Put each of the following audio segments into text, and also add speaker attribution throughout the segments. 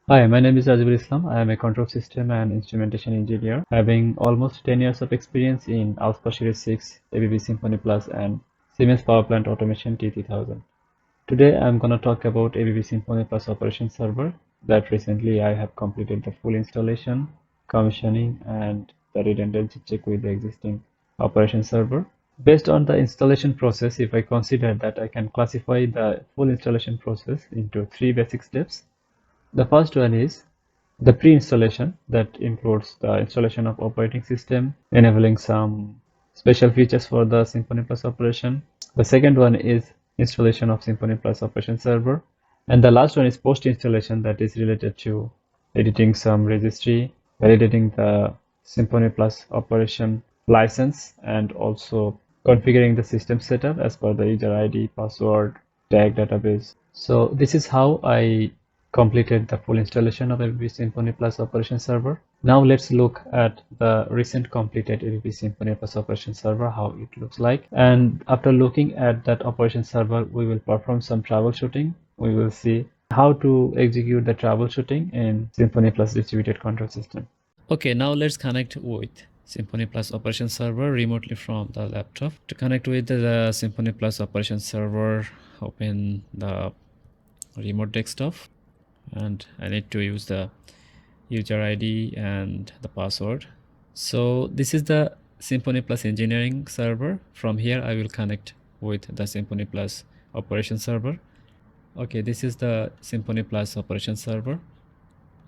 Speaker 1: Hi, my name is Islam. I am a control system and instrumentation engineer, having almost 10 years of experience in Alpha Series 6, ABB Symphony Plus, and Siemens Power Plant Automation T3000. Today, I'm going to talk about ABB Symphony Plus Operation Server that recently I have completed the full installation, commissioning, and the redundancy check with the existing operation server. Based on the installation process, if I consider that I can classify the full installation process into three basic steps. The first one is the pre-installation that includes the installation of operating system, enabling some special features for the Symphony Plus operation. The second one is installation of Symphony Plus operation server. And the last one is post-installation that is related to editing some registry, validating the Symphony Plus operation license, and also configuring the system setup as per the user ID, password, tag database. So this is how I completed the full installation of ABB Symphony Plus Operation Server. Now let's look at the recent completed ABB Symphony Plus Operation Server, how it looks like. And after looking at that operation server, we will perform some troubleshooting. We will see how to execute the troubleshooting in Symphony Plus Distributed Control System. Okay, now let's connect with Symphony Plus Operation Server remotely from the laptop. To connect with the Symphony Plus Operation Server, open the remote desktop, and I need to use the user ID and the password. So this is the Symphony Plus engineering server. From here I will connect with the Symphony Plus operation server. Okay, this is the Symphony Plus operation server.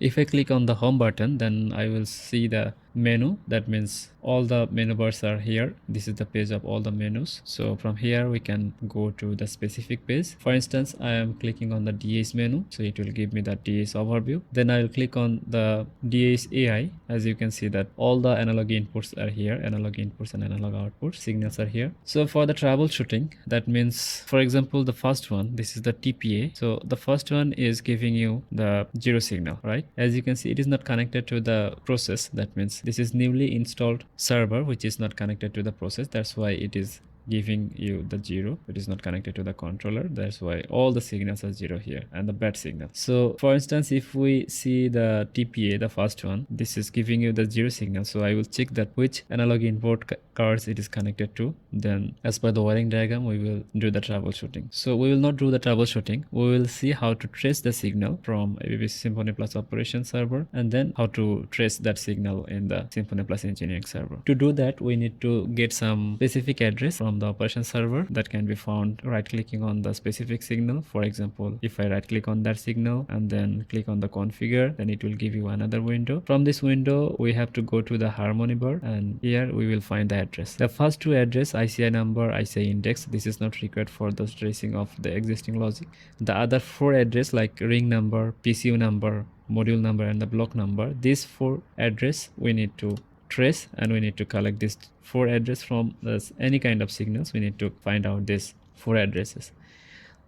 Speaker 1: If I click on the home button, then I will see the menu. That means all the menu bars are here. This is the page of all the menus. So from here we can go to the specific page. For instance, I am clicking on the DAS menu, so it will give me the DAS overview. Then I will click on the DAS AI. As you can see that all the analog inputs are here, analog inputs and analog outputs, signals are here. So for the troubleshooting, that means, for example, the first one, this is the TPA. So the first one is giving you the zero signal, right? As you can see, it is not connected to the process. That means this is newly installed server which is not connected to the process. That's why it is giving you the 0. It is not connected to the controller. That's why all the signals are 0 here and the bad signal. So for instance, if we see the TPA, the first one, this is giving you the 0 signal. So I will check that which analog input cards it is connected to. Then as per the wiring diagram, we will do the troubleshooting. So we will not do the troubleshooting. We will see how to trace the signal from ABB Symphony Plus operation server, and then how to trace that signal in the Symphony Plus engineering server. To do that, we need to get some specific address from the operation server that can be found right clicking on the specific signal. For example, if I right click on that signal and then click on the configure, then it will give you another window. From this window, we have to go to the harmony bar, and here we will find the address. The first two address, ICI number, ICI index, this is not required for the tracing of the existing logic. The other four address like ring number, PCU number, module number and the block number, these four address we need to trace, and we need to collect this 4 address from this any kind of signals. We need to find out these 4 addresses.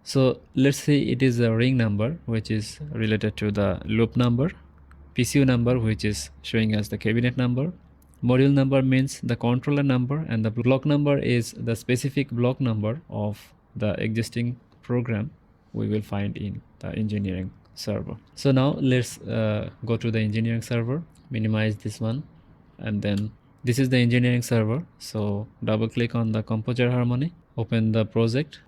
Speaker 1: So let's say it is a ring number which is related to the loop number, PCU number which is showing as the cabinet number, module number means the controller number, and the block number is the specific block number of the existing program we will find in the engineering server. So now let's go to the engineering server, minimize this one, and then this is the engineering server. So double click on the composer harmony, open the project.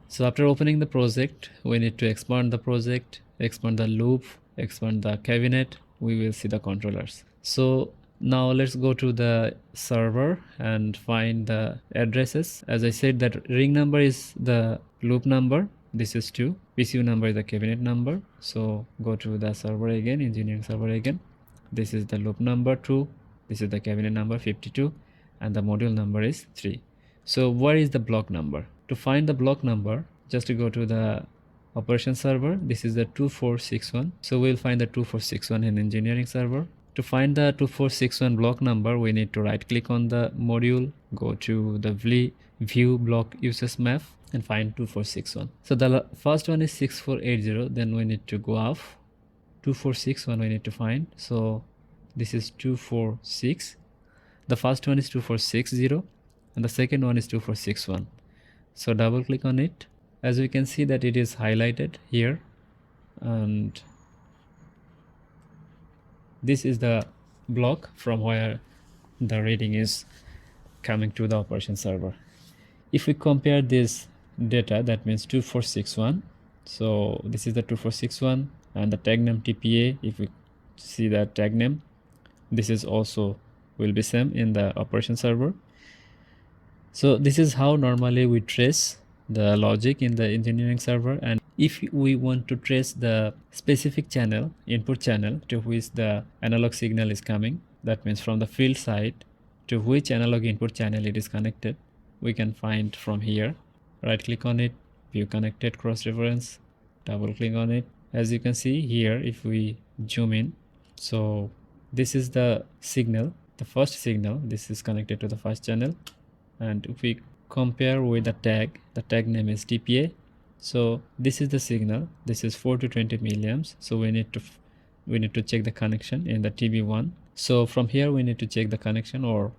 Speaker 1: So after opening the project, we need to expand the project, expand the loop, expand the cabinet. We will see the controllers. So now let's go to the server and find the addresses. As I said, that ring number is the loop number. This is 2. PCU number is the cabinet number. So go to the server again, engineering server again. This is the loop number 2. This is the cabinet number 52, and the module number is 3. So where is the block number? To find the block number, just to go to the operation server. This is the 2461. So we'll find the 2461 in engineering server. To find the 2461 block number, we need to right click on the module, go to the view block uses map, and find 2461. So the first one is 6480. Then we need to go off. 2461 we need to find. So this is 246. The first one is 2460 and the second one is 2461. So double click on it. As we can see that it is highlighted here, and this is the block from where the reading is coming to the operation server. If we compare this data, that means 2461, so this is the 2461 and the tag name TPA. If we see that tag name, this is also will be same in the operation server. So this is how normally we trace the logic in the engineering server. And if we want to trace the specific channel, input channel to which the analog signal is coming, that means from the field side to which analog input channel it is connected, we can find from here. Right click on it, view connected cross reference, double click on it. As you can see here, if we zoom in, so this is the signal, the first signal. This is connected to the first channel, and if we compare with the tag name is TPA. So this is the signal. This is 4 to 20 milliamps. So we need to check the connection in the TB1. So from here we need to check the connection, or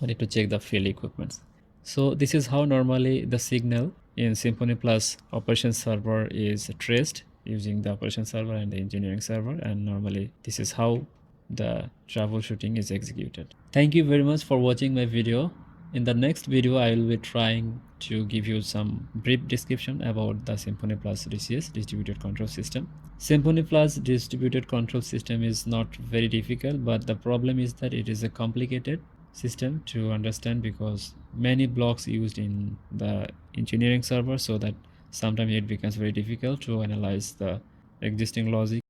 Speaker 1: we need to check the field equipments. So this is how normally the signal in Symphony Plus operation server is traced using the operation server and the engineering server, and normally this is how the troubleshooting is executed. Thank you very much for watching my video. In the next video, I will be trying to give you some brief description about the Symphony Plus DCS distributed control system. Symphony Plus distributed control system is not very difficult, but the problem is that it is a complicated system to understand because many blocks used in the engineering server, so that sometimes it becomes very difficult to analyze the existing logic